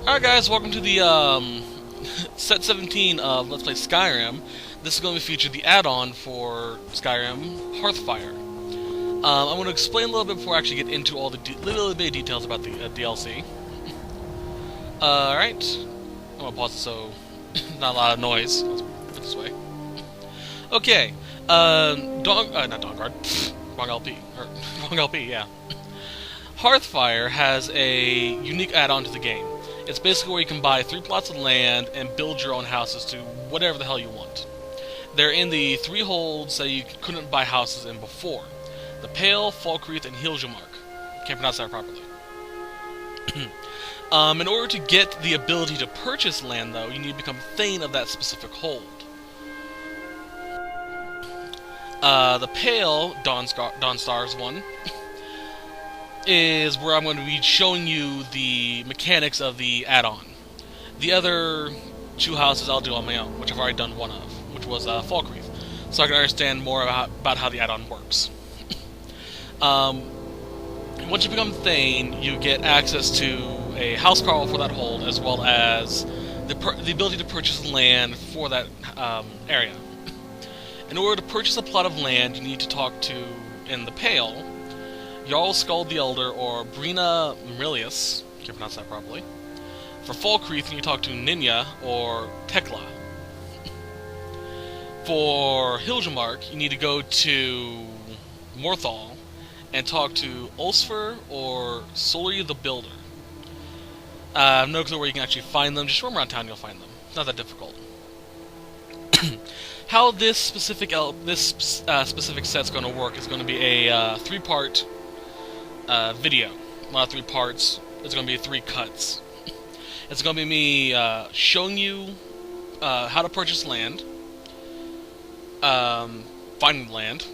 Alright guys, welcome to the set 17 of Let's Play Skyrim. This is going to feature the add-on for Skyrim, Hearthfire. I'm going to explain a little bit before I actually get into all the little bit of details about the DLC. Alright, I'm going to pause it so not a lot of noise. Let's put it this way. Okay, not Dawnguard, wrong LP, or wrong LP, yeah. Hearthfire has a unique add-on to the game. It's basically where you can buy 3 plots of land and build your own houses to whatever the hell you want. They're in the 3 holds that you couldn't buy houses in before. The Pale, Falkreath, and Hiljemark. Can't pronounce that properly. In order to get the ability to purchase land, though, you need to become Thane of that specific hold. The Pale, Dawnstar's one, is where I'm going to be showing you the mechanics of the add-on. The other 2 houses I'll do on my own, which I've already done one of, which was Falkreath, so I can understand more about how the add-on works. Once you become Thane, you get access to a housecarl for that hold, as well as the ability to purchase land for that area. In order to purchase a plot of land, you need to talk to, in the Pale, Jarl Skald the Elder, or Brina Mrilius, can't pronounce that properly. For Falkreath, you talk to Ninja, or Tekla. For Hiljemark, you need to go to Morthal and talk to Ulsfer or Solri the Builder. I have no clue where you can actually find them. Just roam around town, you'll find them. It's not that difficult. How this specific set's going to work is going to be a 3-part video. Not 3 parts. It's going to be 3 cuts. It's going to be me showing you how to purchase land, finding land,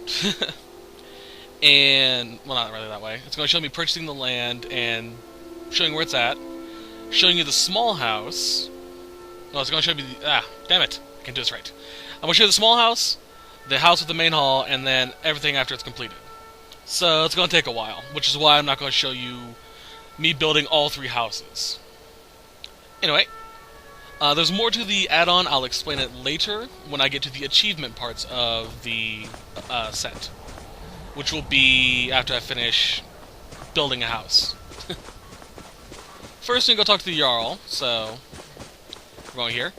and, well, not really that way. It's going to show me purchasing the land and showing where it's at, showing you the small house. No, it's going to show me the, damn it, I can't do this right. I'm going to show you the small house, the house with the main hall, and then everything after it's completed. So it's going to take a while, which is why I'm not going to show you me building all 3 houses. Anyway, there's more to the add-on. I'll explain it later when I get to the achievement parts of the set, which will be after I finish building a house. First, we go talk to the Jarl, so we're going here.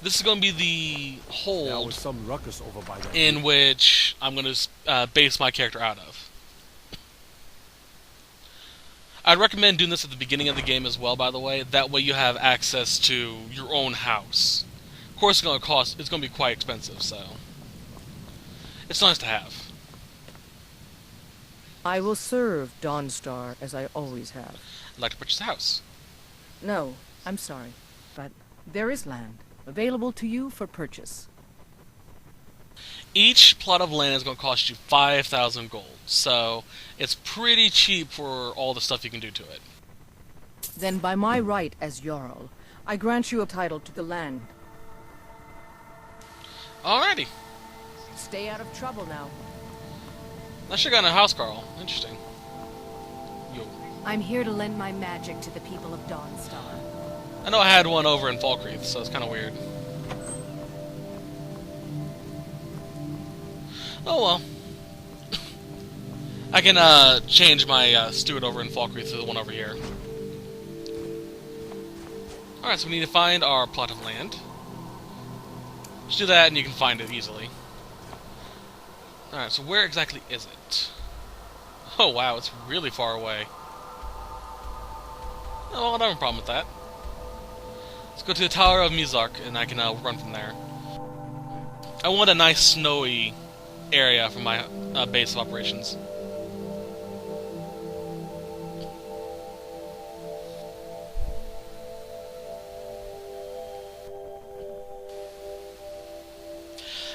This is going to be the hold some ruckus over by in which I'm going to base my character out of. I'd recommend doing this at the beginning of the game as well, by the way. That way you have access to your own house. Of course, it's going to be quite expensive, so it's nice to have. I will serve Dawnstar as I always have. I'd like to purchase a house. No, I'm sorry, but there is land available to you for purchase. Each plot of land is going to cost you 5,000 gold, so it's pretty cheap for all the stuff you can do to it. Then by my right as Jarl, I grant you a title to the land. Alrighty. Stay out of trouble now. I should have gotten a house, Carl. Interesting. Yo. I'm here to lend my magic to the people of Dawnstar. I know I had one over in Falkreath, so it's kind of weird. Oh well. I can change my steward over in Falkreath to the one over here. Alright, so we need to find our plot of land. Just do that and you can find it easily. Alright, so where exactly is it? Oh wow, it's really far away. Oh, well, I don't have a problem with that. Let's go to the Tower of Mizark, and I can run from there. I want a nice snowy area for my base of operations.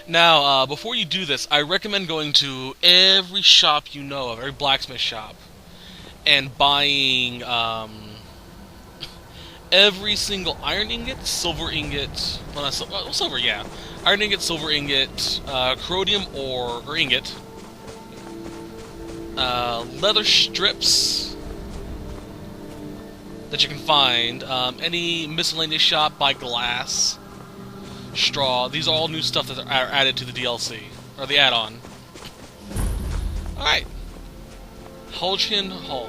Now, before you do this, I recommend going to every shop you know of, every blacksmith shop, and buying every single iron ingot, silver ingot, well, not silver, yeah, iron ingot, silver ingot, corrodium ore, or ingot, leather strips, that you can find. Any miscellaneous shop, buy glass, straw. These are all new stuff that are added to the DLC, or the add-on. Alright. Holchin Hall.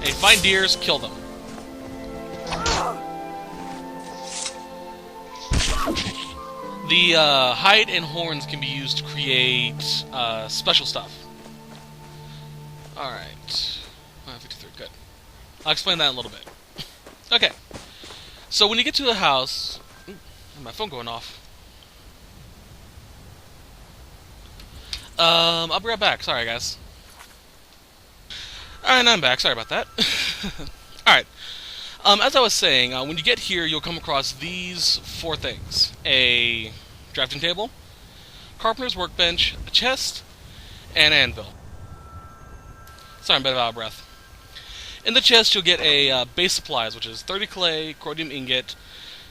Hey, find deers, kill them. The hide and horns can be used to create special stuff. Alright. 53, good. I'll explain that in a little bit. Okay. So when you get to the house... Ooh, my phone going off. I'll be right back. Sorry, guys. Alright, I'm back. Sorry about that. Alright. As I was saying, when you get here, you'll come across these 4 things. A drafting table, carpenter's workbench, a chest, and an anvil. Sorry, I'm a bit out of breath. In the chest, you'll get a base supplies, which is 30 clay, cordium ingot,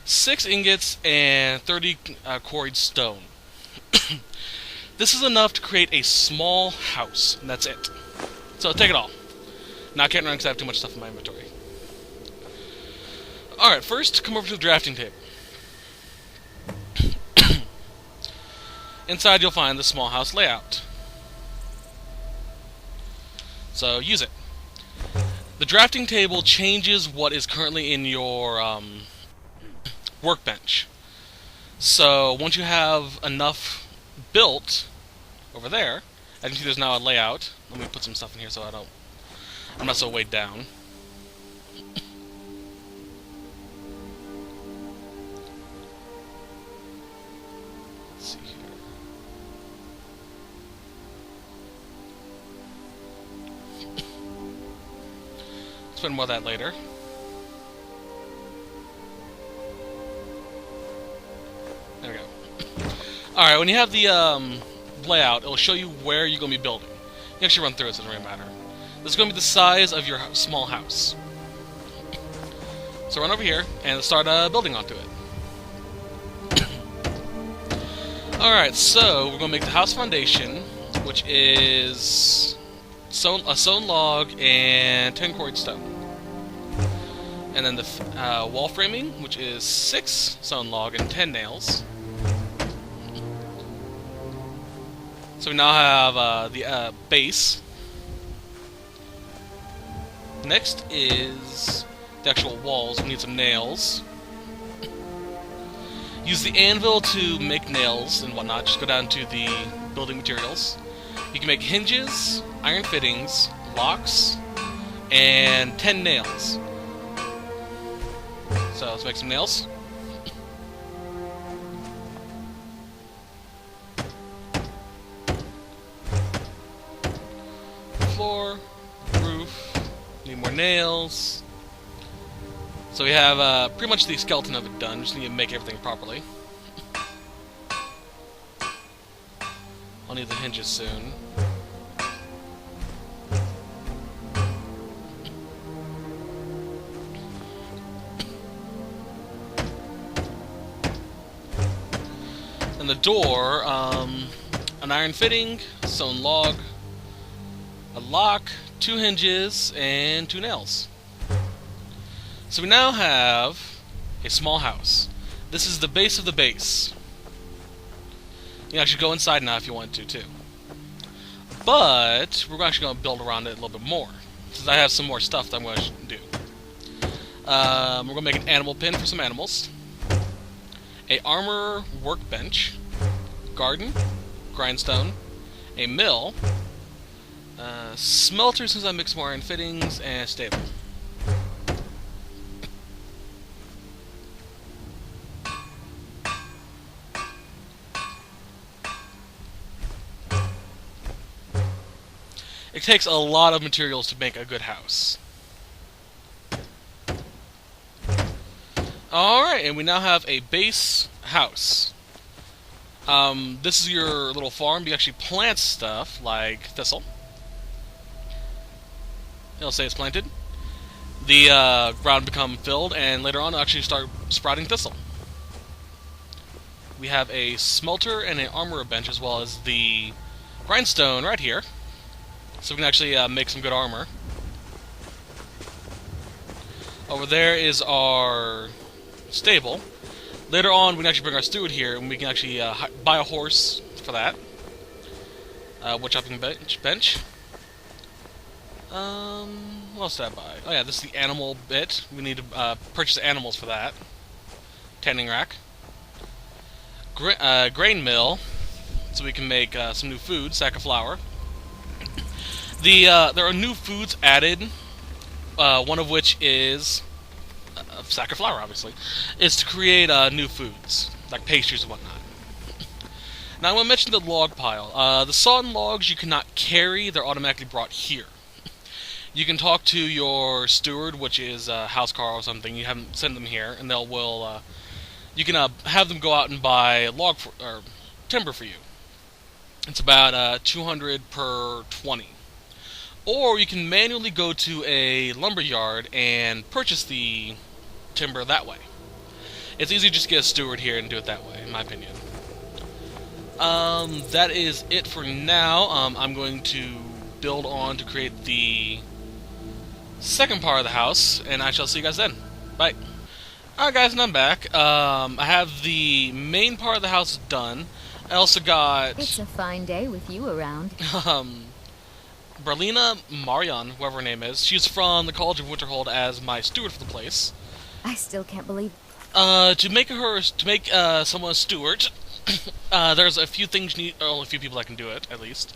6 ingots, and 30 quarried stone. This is enough to create a small house, and that's it. So take it all. Now I can't run because I have too much stuff in my inventory. Alright, first, come over to the drafting table. Inside, you'll find the small house layout. So, use it. The drafting table changes what is currently in your workbench. So, once you have enough built over there, as you can see, there's now a layout. Let me put some stuff in here so I'm not so weighed down. Let's see here. Spend more of that later. There we go. Alright, when you have the layout, it'll show you where you're going to be building. You can actually run through it, so it doesn't really matter. This is going to be the size of your small house. So run over here and start building onto it. Alright, so we're going to make the house foundation, which is a sewn log and 10 quarried stone. And then the wall framing, which is 6 sewn log and 10 nails. So we now have the base. Next is the actual walls. We need some nails. Use the anvil to make nails and whatnot. Just go down to the building materials. You can make hinges, iron fittings, locks, and 10 nails. So let's make some nails. Floor, roof, need more nails. So we have pretty much the skeleton of it done. Just need to make everything properly. I'll need the hinges soon. And the door, an iron fitting, sewn log, a lock, 2 hinges, and 2 nails. So we now have a small house. This is the base of the base. You can actually go inside now if you want to, too. But we're actually going to build around it a little bit more, since I have some more stuff that I'm going to do. We're going to make an animal pen for some animals, a armor workbench, garden, grindstone, a mill, smelter since I mix more iron fittings, and a stable. It takes a lot of materials to make a good house. Alright, and we now have a base house. This is your little farm. You actually plant stuff like thistle. It'll say it's planted. The ground become filled, and later on it'll actually start sprouting thistle. We have a smelter and an armorer bench, as well as the grindstone right here. so we can actually make some good armor. Over there is our stable. Later on, we can actually bring our steward here, and we can actually buy a horse for that. Wood chopping bench. What else did I buy? Oh yeah, this is the animal bit. We need to purchase animals for that. Tanning rack. Grain mill, so we can make some new food. Sack of flour. There are new foods added. One of which is a sack of flour, obviously, is to create new foods, like pastries and whatnot. Now, I want to mention the log pile. The sawn logs you cannot carry, they're automatically brought here. You can talk to your steward, which is Housecar or something. You have them send them here, and you can have them go out and buy or timber for you. It's about 200 per 20. Or you can manually go to a lumber yard and purchase the timber that way. It's easy to just get a steward here and do it that way, in my opinion. That is it for now. I'm going to build on to create the second part of the house, and I shall see you guys then. Bye. Alright guys, and I'm back. I have the main part of the house done. I also got... It's a fine day with you around. Berlina Marion, whoever her name is. She's from the College of Winterhold as my steward for the place. I still can't believe... To make someone a steward, there's a few things only a few people that can do it, at least.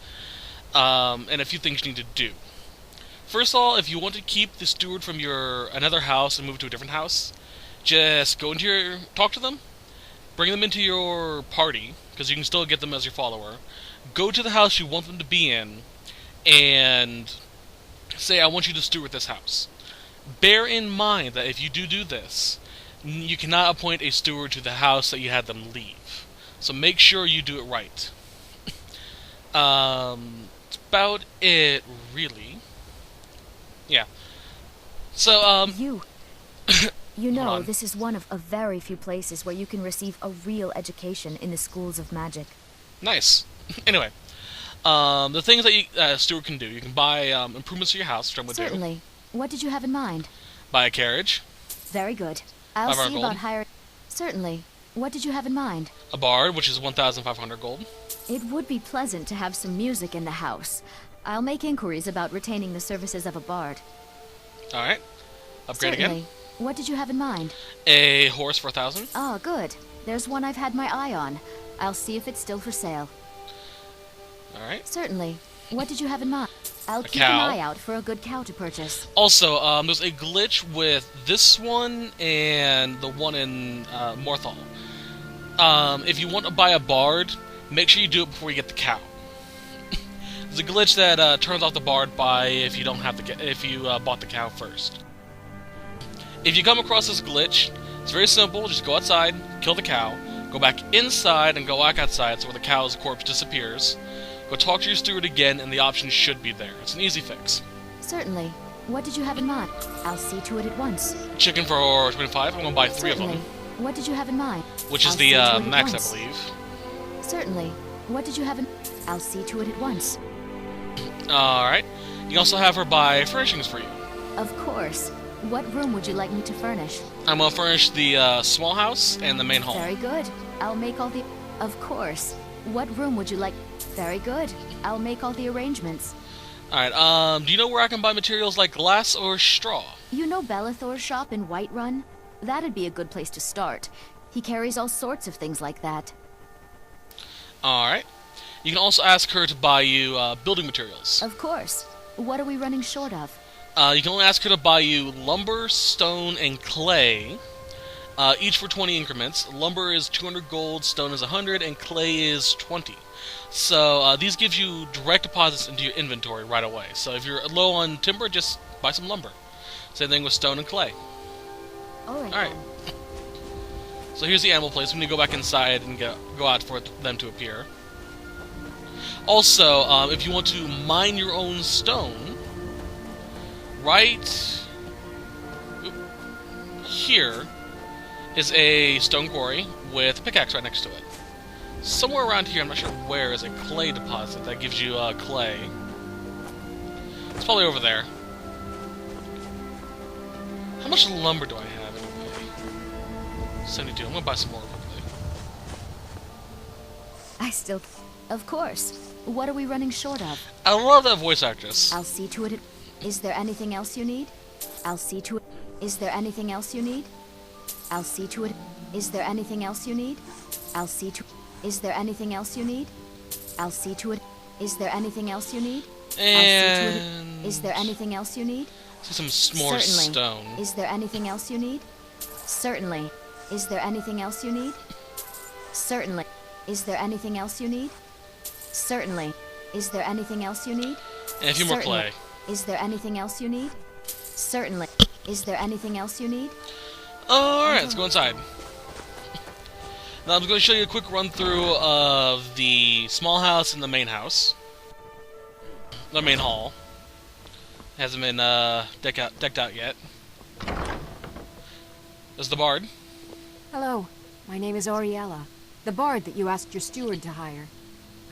And a few things you need to do. First of all, if you want to keep the steward from another house and move to a different house, just go into talk to them, bring them into your party, because you can still get them as your follower. Go to the house you want them to be in, and say, I want you to steward this house. Bear in mind that if you do this, you cannot appoint a steward to the house that you had them leave. So make sure you do it right. That's about it, really. Yeah. So, You know, on. this is one of a very few places where you can receive a real education in the schools of magic. Nice. Anyway, the things that steward can do, you can buy improvements to your house, which I'm going to do. Certainly. What did you have in mind? Buy a carriage. Very good. I'll 500 see gold. about hiring... Certainly. What did you have in mind? A bard, which is 1,500 gold. It would be pleasant to have some music in the house. I'll make inquiries about retaining the services of a bard. Alright. Upgrade Certainly. again. What did you have in mind? A horse for 1,000. Ah, good. There's one I've had my eye on. I'll see if it's still for sale. Alright. Certainly. What did you have in mind? I'll keep cow. an eye out for a good cow to purchase. Also, there's a glitch with this one and the one in Morthal. If you want to buy a bard, make sure you do it before you get the cow. There's a glitch that turns off the bard if you bought the cow first. If you come across this glitch, it's very simple. Just go outside, kill the cow, go back inside, and go back outside, so where the cow's corpse disappears. Go talk to your steward again, and the option should be there. It's an easy fix. Certainly. What did you have in mind? I'll see to it at once. Chicken for 25. I'm going to buy 3 Certainly. of them, What did you have in mind? which is I'll the see to it at max, once. I believe. Certainly. What did you have in... I'll see to it at once. Alright. You can also have her buy furnishings for you. Of course. What room would you like me to furnish? I'm going to furnish the small house and the main hall. Very good. I'll make all the... Of course. What room would you like... Very good. I'll make all the arrangements. Alright, do you know where I can buy materials like glass or straw? You know Belethor's shop in Whiterun? That'd be a good place to start. He carries all sorts of things like that. Alright. You can also ask her to buy you building materials. Of course. What are we running short of? You can only ask her to buy you lumber, stone, and clay, each for 20 increments. Lumber is 200 gold, stone is 100, and clay is 20. So these give you direct deposits into your inventory right away. So if you're low on timber, just buy some lumber. Same thing with stone and clay. Alright. Alright. So here's the animal place. We need to go back inside and go out for them to appear. Also, if you want to mine your own stone, right here is a stone quarry with a pickaxe right next to it. Somewhere around here, I'm not sure where, is a clay deposit that gives you clay. It's probably over there. How much lumber do I have anyway? 72. I'm gonna buy some more quickly. I still... Of course. What are we running short of? I love that voice actress. I'll see to it. Is there anything else you need? I'll see to it. Is there anything else you need? I'll see to it. Is there anything else you need? I'll see to... Is there anything else you need? I'll see to it. Is there anything else you need? And... Is there anything else you need? See some more Certainly. stone. Is there anything else you need? Certainly. Is there anything else you need? Certainly. Is there anything else you need? Certainly. Is there anything else you need? And a few more Certainly. clay. Is there anything else you need? Certainly. Is there anything else you need? Alright, let's go inside. Now I'm going to show you a quick run through of the small house and the main house. The main hall. Hasn't been decked out yet. There's the bard. Hello, my name is Oriella, the bard that you asked your steward to hire.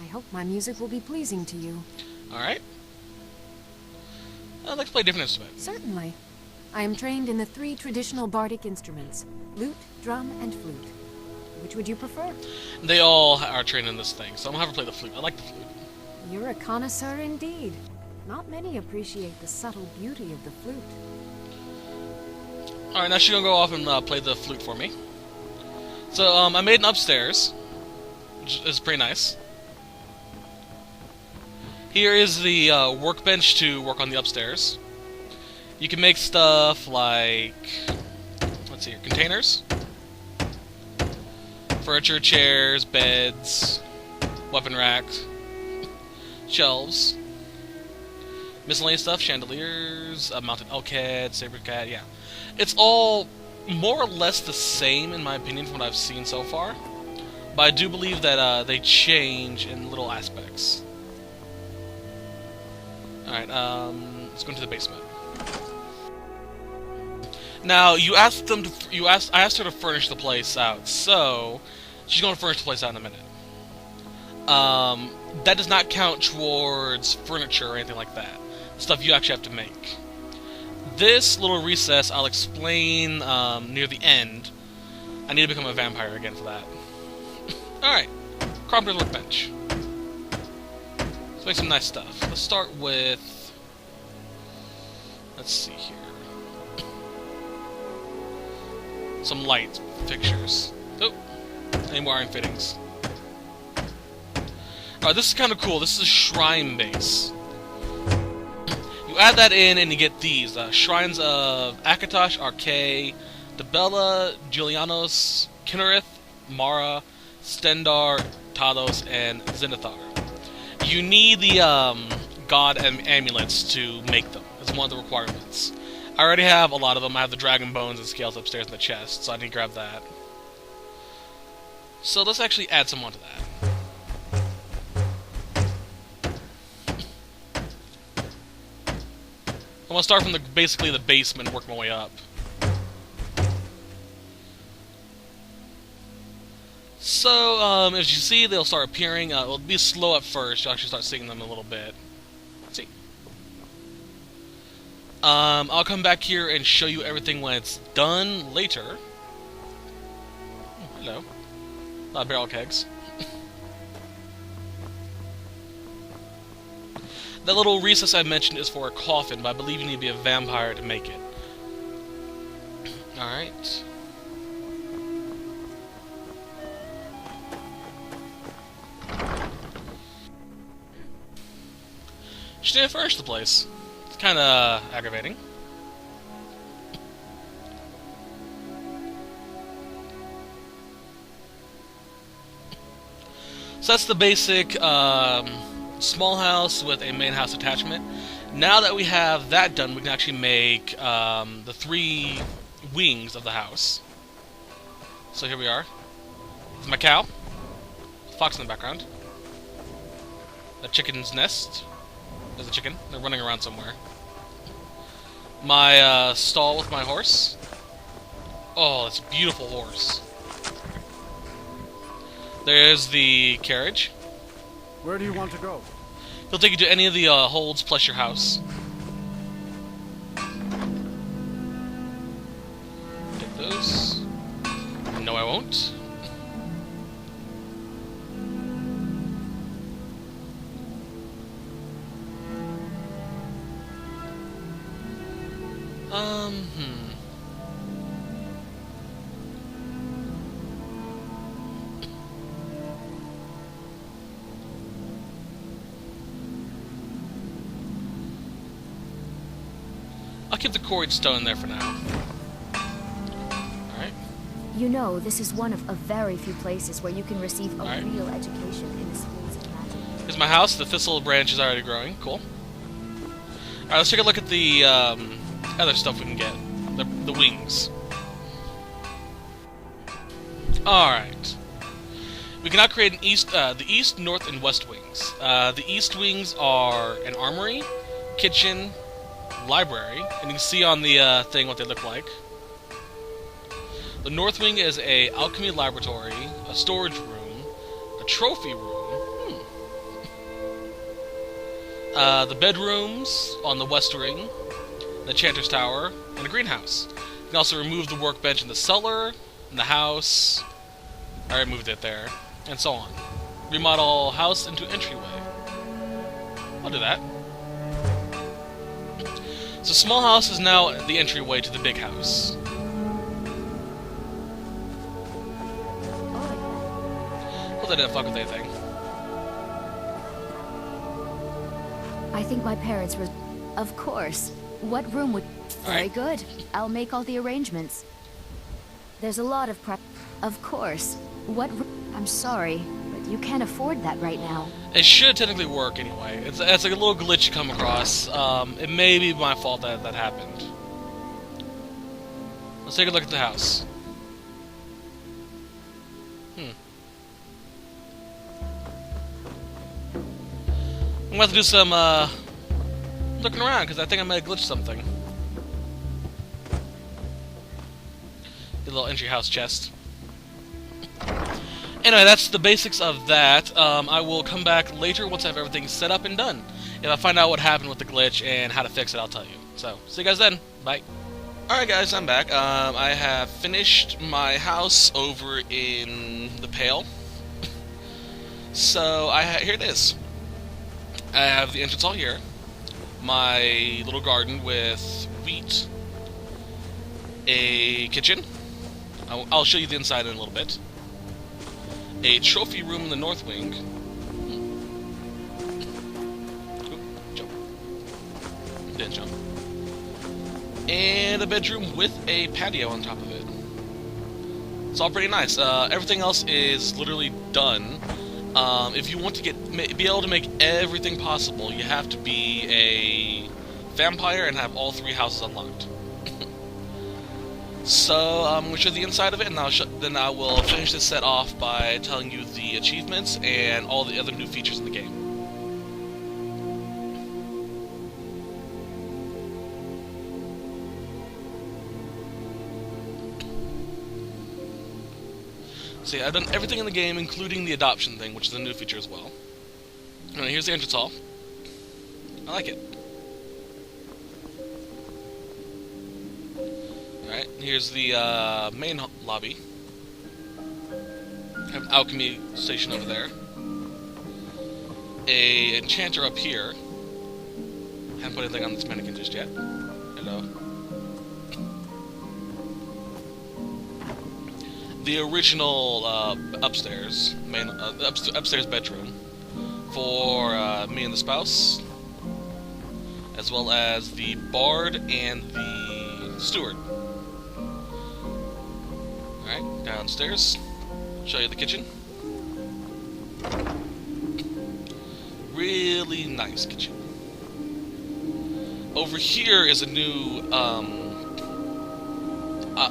I hope my music will be pleasing to you. Alright. I'd like to play a different instrument. Certainly. I am trained in the 3 traditional bardic instruments, lute, drum, and flute. Which would you prefer? They all are trained in this thing, so I'm going to have to play the flute. I like the flute. You're a connoisseur indeed. Not many appreciate the subtle beauty of the flute. Alright, now she's going to go off and play the flute for me. So, I made an upstairs, which is pretty nice. Here is the workbench to work on the upstairs. You can make stuff like, let's see here, containers, furniture, chairs, beds, weapon racks, shelves, miscellaneous stuff, chandeliers, a mounted elk head, saber cat, yeah. It's all more or less the same, in my opinion, from what I've seen so far. But I do believe that they change in little aspects. Alright, let's go into the basement. Now, I asked her to furnish the place out, so she's going to furnish the place out in a minute. That does not count towards furniture or anything like that. Stuff you actually have to make. This little recess I'll explain near the end. I need to become a vampire again for that. Alright, carpenter's workbench. Let's make some nice stuff. Let's start with... Let's see here. Some light fixtures. Oh, any more iron fittings. Alright, this is kind of cool. This is a shrine base. You add that in and you get these. Shrines of Akatosh, Arkay, Debella, Julianos, Kinnereth, Mara, Stendar, Talos, and Zenithar. You need the god amulets to make them. It's one of the requirements. I already have a lot of them. I have the dragon bones and scales upstairs in the chest, so I need to grab that. So let's actually add some onto that. I'm gonna start from basically the basement and work my way up. So, as you see, they'll start appearing. It'll be slow at first. You'll actually start seeing them a little bit. Let's see. I'll come back here and show you everything when it's done later. Oh, hello. A lot of barrel kegs. That little recess I mentioned is for a coffin, but I believe you need to be a vampire to make it. Alright. She didn't furnish the place. It's kinda aggravating. So that's the basic small house with a main house attachment. Now that we have that done, we can actually make the 3 wings of the house. So here we are. There's my cow. Fox in the background. A chicken's nest. There's a chicken. They're running around somewhere. My stall with my horse. Oh, that's a beautiful horse. There's the carriage. Where do you want to go? He'll take you to any of the holds plus your house. don't. I'll keep the quarried stone there for now. Alright. You know, this is one of a very few places where you can receive a Alright. real education in the schools of magic. Here's my house. The thistle branch is already growing. Cool. Alright, let's take a look at the other stuff we can get. The wings. Alright. We can now create the east, north, and west wings. The east wings are an armory, kitchen, library, and you can see on the thing what they look like. The north wing is a alchemy laboratory, a storage room, a trophy room, the bedrooms on the west wing, the enchanter's tower, and a greenhouse. You can also remove the workbench in the cellar, in the house. I removed it there, and so on. Remodel house into entryway. I'll do that. So small house is now the entryway to the big house. Well, they didn't fuck with anything. I think my parents were... Of course. What room would... Very Alright. good. I'll make all the arrangements. There's a lot of prep... Of course. I'm sorry, but you can't afford that right now. It should technically work anyway. It's like a little glitch you come across. It may be my fault that that happened. Let's take a look at the house. I'm gonna have to do some looking around because I think I might have glitched something. Get a little entry house chest. Anyway, that's the basics of that. I will come back later once I have everything set up and done. If I find out what happened with the glitch and how to fix it, I'll tell you. So, see you guys then. Bye. Alright guys, I'm back. I have finished my house over in the Pale. So, here it is. I have the entrance hall here. My little garden with wheat. A kitchen. I'll show you the inside in a little bit. A trophy room in the north wing. Ooh, jump. Didn't jump. And a bedroom with a patio on top of it. It's all pretty nice. Everything else is literally done. If you want to be able to make everything possible, you have to be a vampire and have all 3 houses unlocked. So, I'm going to show the inside of it, and then I will finish this set off by telling you the achievements and all the other new features in the game. So yeah, I've done everything in the game, including the adoption thing, which is a new feature as well. And here's the entrance hall. I like it. Alright, here's the main lobby. Have an alchemy station over there. A enchanter up here. Haven't put anything on this mannequin just yet. Hello. The original upstairs, upstairs bedroom for me and the spouse, as well as the bard and the steward. Alright, downstairs. Show you the kitchen. Really nice kitchen. Over here is a new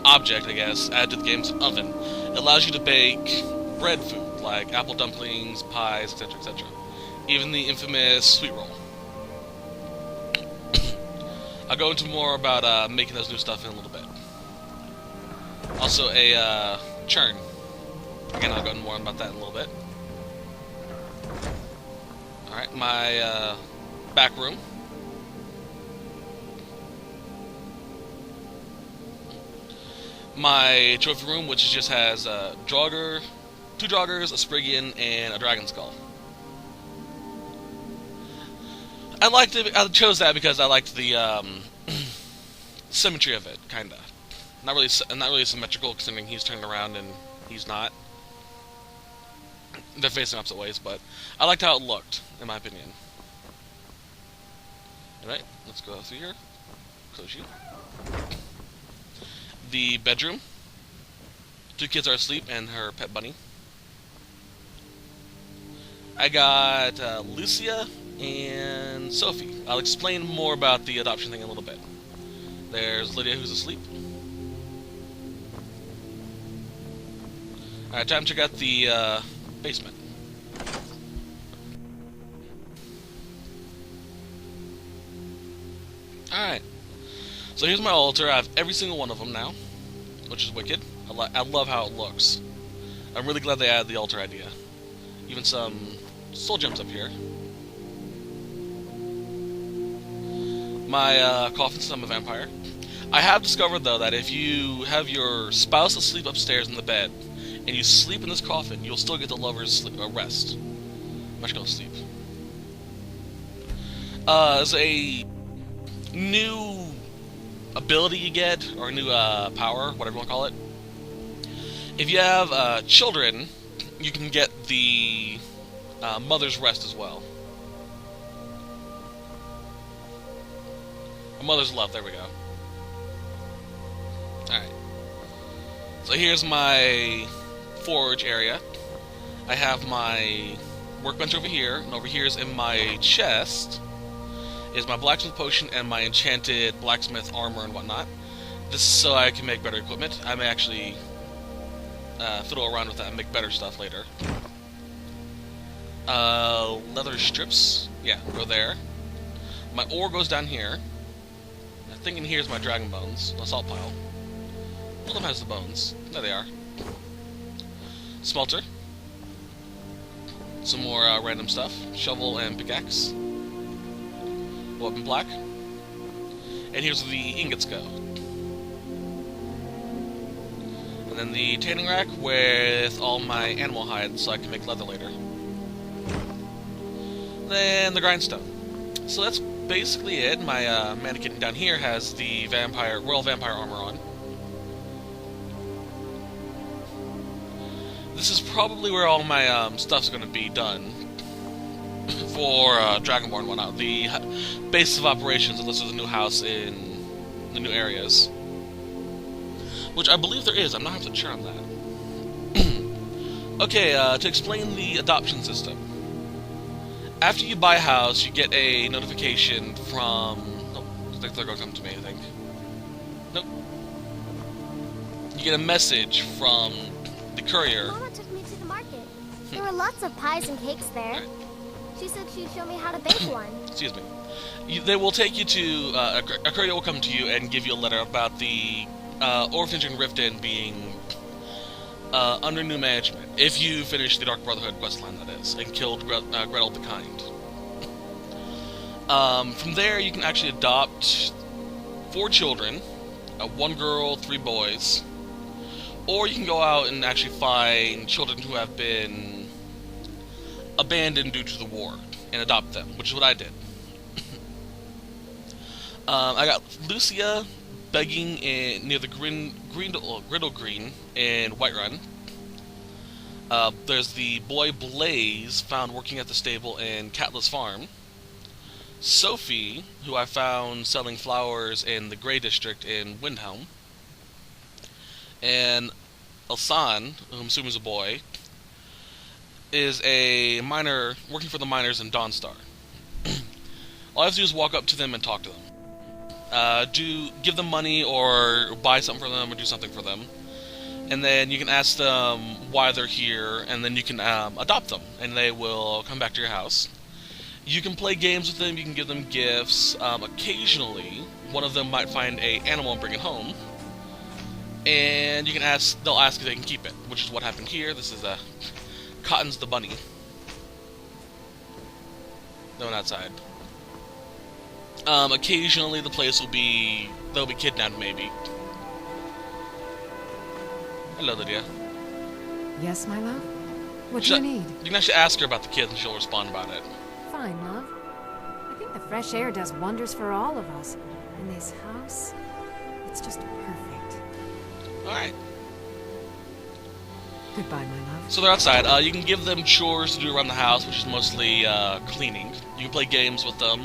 object, I guess, added to the game's oven. It allows you to bake bread food, like apple dumplings, pies, etc., etc. Even the infamous sweet roll. I'll go into more about making those new stuff in a little bit. Also a churn. Again, I'll go into more about that in a little bit. Alright, my back room. my trophy room, which just has a Draugr, 2 Draugrs, a Spriggan, and a Dragon Skull. I liked it. I chose that because I liked the symmetry of it, kinda. Not really symmetrical, considering he's turned around and he's not. They're facing opposite ways, but I liked how it looked, in my opinion. Alright, let's go through here. Close you. The bedroom. 2 kids are asleep and her pet bunny. I got Lucia and Sophie. I'll explain more about the adoption thing in a little bit. There's Lydia, who's asleep. Alright, time to check out the basement. Alright. So here's my altar. I have every single one of them now, which is wicked. I love how it looks. I'm really glad they added the altar idea. Even some soul gems up here. My coffin, since I'm a vampire. I have discovered, though, that if you have your spouse asleep upstairs in the bed, and you sleep in this coffin, you'll still get the lover's rest. I'm actually gonna sleep. There's a new ability you get, or a new power, whatever you want to call it. If you have children, you can get the mother's rest as well. A mother's love, there we go. Alright. So here's my forge area. I have my workbench over here, and over here is in my chest is my blacksmith potion and my enchanted blacksmith armor and whatnot. This is so I can make better equipment. I may actually fiddle around with that and make better stuff later. Leather strips, yeah, go there. My ore goes down here. I think in here is my dragon bones, the salt pile. One of them has the bones. There they are. Smelter. Some more random stuff. Shovel and pickaxe. Weapon black. And here's where the ingots go. And then the tanning rack with all my animal hides so I can make leather later. Then the grindstone. So that's basically it. My mannequin down here has the royal vampire armor on. This is probably where all my stuff's going to be done for Dragonborn and whatnot. The base of operations, unless there's a new house in the new areas. Which I believe there is. I'm not 100% sure on that. Okay, to explain the adoption system. After you buy a house, you get a notification from... Oh, they're going to come to me, I think. Nope. You get a message from the courier. Mama took me to the market. There were lots of pies and cakes there. Right. She said she'd show me how to bake one. Excuse me. They will take you to... a courier will come to you and give you a letter about the orphanage in Riften being under new management. If you finish the Dark Brotherhood questline, that is, and killed Gretel the Kind. From there, you can actually adopt 4 children, 1 girl, 3 boys, or you can go out and actually find children who have been abandoned due to the war and adopt them, which is what I did. I got Lucia begging near the Griddle Green in Whiterun. There's the boy Blaze, found working at the stable in Catless Farm. Sophie, who I found selling flowers in the Grey District in Windhelm. And Elsan, who I'm assuming is a boy, is a miner working for the miners in Dawnstar. All I have to do is walk up to them and talk to them. Give them money or buy something for them or do something for them. And then you can ask them why they're here, and then you can adopt them, and they will come back to your house. You can play games with them, you can give them gifts. Occasionally, one of them might find an animal and bring it home. And you can they'll ask if they can keep it, which is what happened here. This is Cotton's the bunny. No one outside. Occasionally the place they'll be kidnapped maybe. Hello, Lydia. Yes, my love? What do Should- you need? You can actually ask her about the kids and she'll respond about it. Fine, love. I think the fresh air does wonders for all of us. And this house, it's just perfect. Alright. Goodbye, my love. So they're outside. You can give them chores to do around the house, which is mostly cleaning. You can play games with them.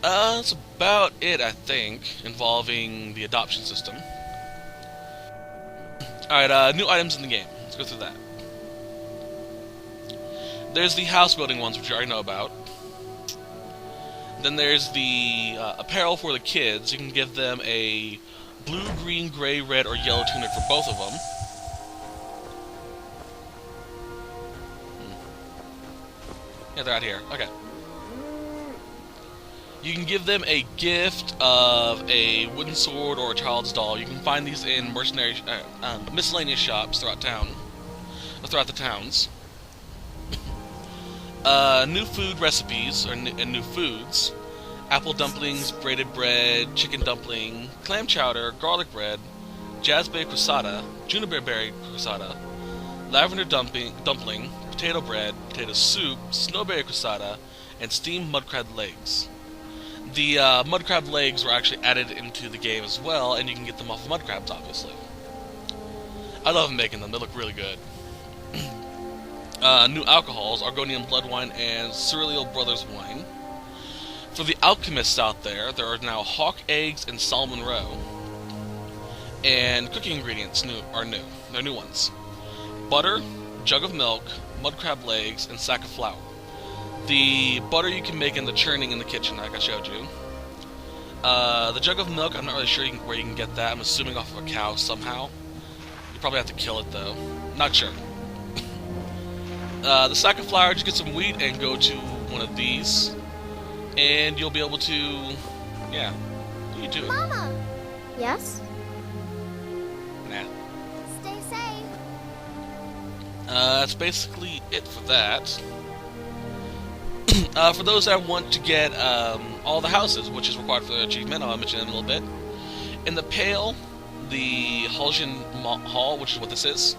That's about it, I think, involving the adoption system. Alright, new items in the game. Let's go through that. There's the house building ones, which you already know about. Then there's the apparel for the kids. You can give them a blue, green, gray, red, or yellow tunic for both of them. Yeah, they're out here. Okay. You can give them a gift of a wooden sword or a child's doll. You can find these in miscellaneous shops throughout town, throughout the towns. New food recipes and new foods: apple dumplings, braided bread, chicken dumpling, clam chowder, garlic bread, jazzberry cressata, juniper berry cressata, lavender dumpling, potato bread, potato soup, snowberry cressata, and steamed mud crab legs. The mud crab legs were actually added into the game as well, and you can get them off of mud crabs, obviously. I love making them; they look really good. New alcohols: Argonian blood wine and Cereal Brothers wine. For the alchemists out there, there are now hawk eggs and salmon roe. And cooking ingredients are new. They're new ones: butter, jug of milk, mud crab legs, and sack of flour. The butter you can make in the churning in the kitchen, like I showed you. The jug of milk, I'm not really sure where you can get that. I'm assuming off of a cow somehow. You probably have to kill it though. Not sure. The sack of flour, just get some wheat and go to one of these, and you'll be able to, yeah, what are you doing? Mama! Yes? Nah. Stay safe. That's basically it for that. For those that want to get all the houses, which is required for the achievement, I'll mention in a little bit. In the Pale, the Haljan Hall, which is what this is,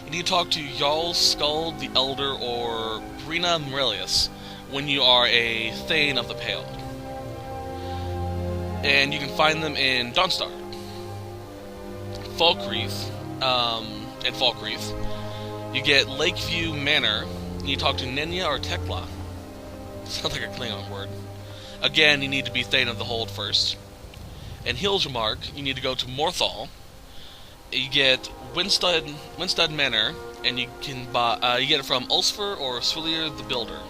you need to talk to Jarl Skuld the Elder or Brina Morelius when you are a Thane of the Pale. And you can find them in Dawnstar. Falkreath, in Falkreath, you get Lakeview Manor. You need to talk to Nenya or Tekla. Sounds like a Klingon word. Again, you need to be Thane of the Hold first. In Hilgemark, you need to go to Morthal. You get Winstead Manor, and you can buy. You get it from Ulsfer or Swillier the Builder.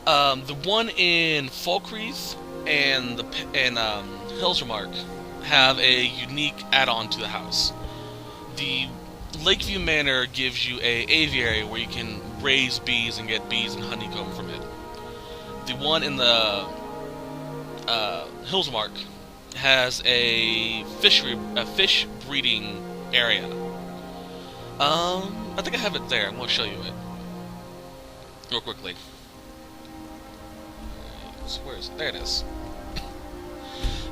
The one in Falkreath and Hilgemark have a unique add-on to the house. The Lakeview Manor gives you a aviary where you can raise bees and get bees and honeycomb from it. The one in the Hilgemark has a fish breeding area. I think I have it there. I'm going to show you it real quickly. So where is it? There it is.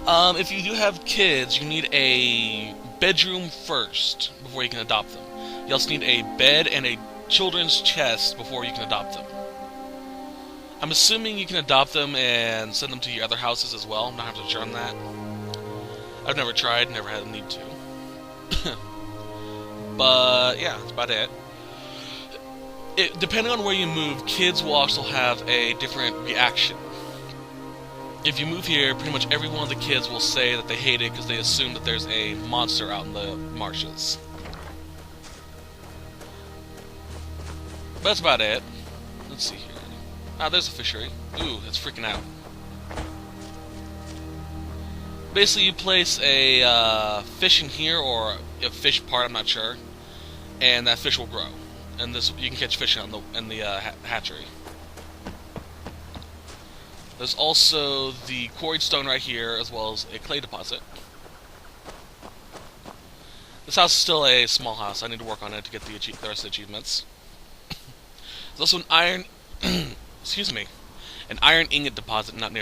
If you do have kids, you need a bedroom first before you can adopt them. You also need a bed and a children's chest before you can adopt them. I'm assuming you can adopt them and send them to your other houses as well. I'm not having to sure on that. I've never tried, never had a need to. But yeah, that's about it. Depending on where you move, kids will also have a different reaction. If you move here, pretty much every one of the kids will say that they hate it because they assume that there's a monster out in the marshes. But that's about it. Let's see here. Ah, there's a fishery. Ooh, that's freaking out. Basically, you place a fish in here, or a fish part, I'm not sure, and that fish will grow. And this, you can catch fish in the hatchery. There's also the quarried stone right here, as well as a clay deposit. This house is still a small house. I need to work on it to get the rest of the achievements. There's also an iron, excuse me, an iron ingot deposit not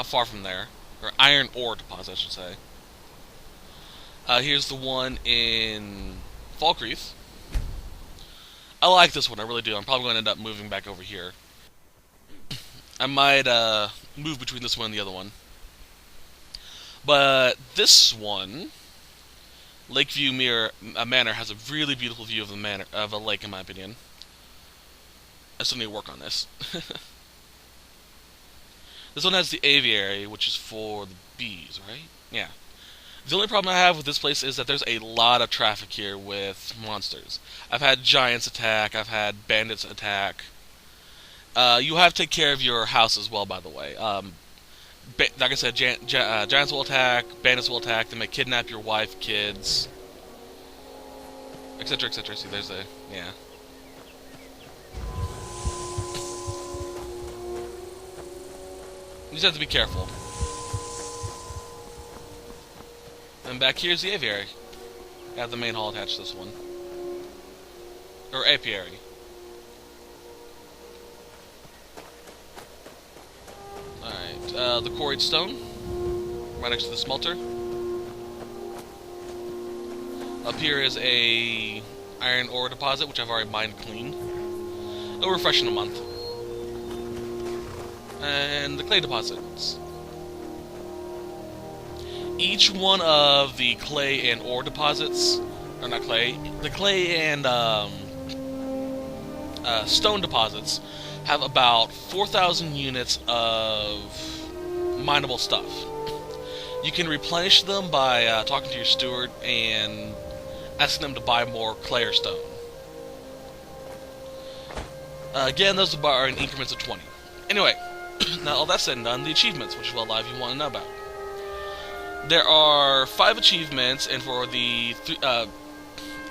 far from there, or iron ore deposit, I should say. Here's the one in Falkreath. I like this one, I really do. I'm probably going to end up moving back over here. I might move between this one and the other one. But this one, Lakeview Manor, has a really beautiful view of the manor of a lake, in my opinion. I still need to work on this. This one has the aviary, which is for the bees, right? Yeah. The only problem I have with this place is that there's a lot of traffic here with monsters. I've had giants attack, I've had bandits attack. You have to take care of your house as well, by the way. Like I said, giants will attack, bandits will attack, they may kidnap your wife, kids, etc., etc. See, there's a... yeah. You just have to be careful. And back here's the aviary. I have the main hall attached to this one. Or apiary. Alright, the quarried stone. Right next to the smelter. Up here is a iron ore deposit, which I've already mined clean. It'll refresh in a month. And the clay deposits. Each one of the clay and ore deposits, or not clay, the clay and stone deposits have about 4,000 units of mineable stuff. You can replenish them by talking to your steward and asking them to buy more clay or stone. Again, those are in increments of 20. Anyway, now all that said and done, the achievements, which is what a lot of you want to know about. There are 5 achievements, and for the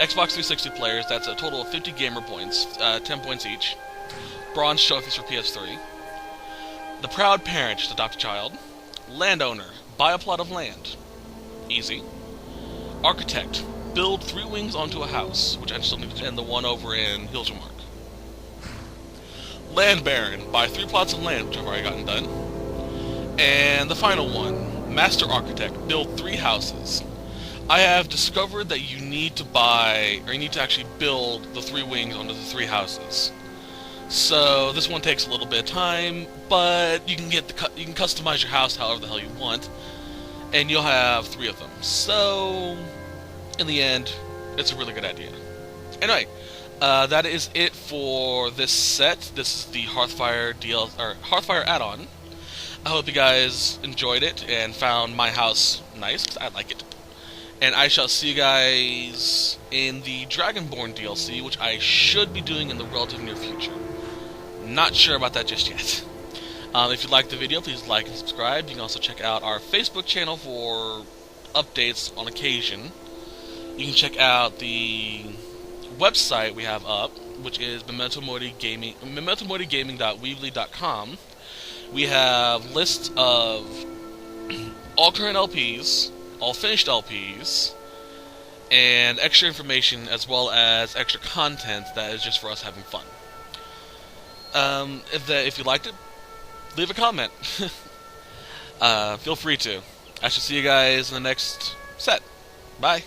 Xbox 360 players, that's a total of 50 gamer points, 10 points each. Bronze trophies for PS3. The Proud Parent, just adopt a child. Landowner, buy a plot of land. Easy. Architect, build 3 wings onto a house, which I still need to do, and the one over in Hilsmark. Land Baron, buy 3 plots of land, which I've already gotten done. And the final one, Master Architect, build 3 houses. I have discovered that you need to buy, or you need to actually build the 3 wings onto the 3 houses. So this one takes a little bit of time, but you can you can customize your house however the hell you want, and you'll have 3 of them. So in the end, it's a really good idea. Anyway, that is it for this set. This is the Hearthfire Hearthfire add-on. I hope you guys enjoyed it and found my house nice, 'cause I like it. And I shall see you guys in the Dragonborn DLC, which I should be doing in the relative near future. Not sure about that just yet. If you liked the video, please like and subscribe. You can also check out our Facebook channel for updates on occasion. You can check out the website we have up, which is mementomorigaming.weebly.com. We have lists of all current LPs, all finished LPs, and extra information as well as extra content that is just for us having fun. If you liked it, leave a comment. Feel free to. I shall see you guys in the next set. Bye.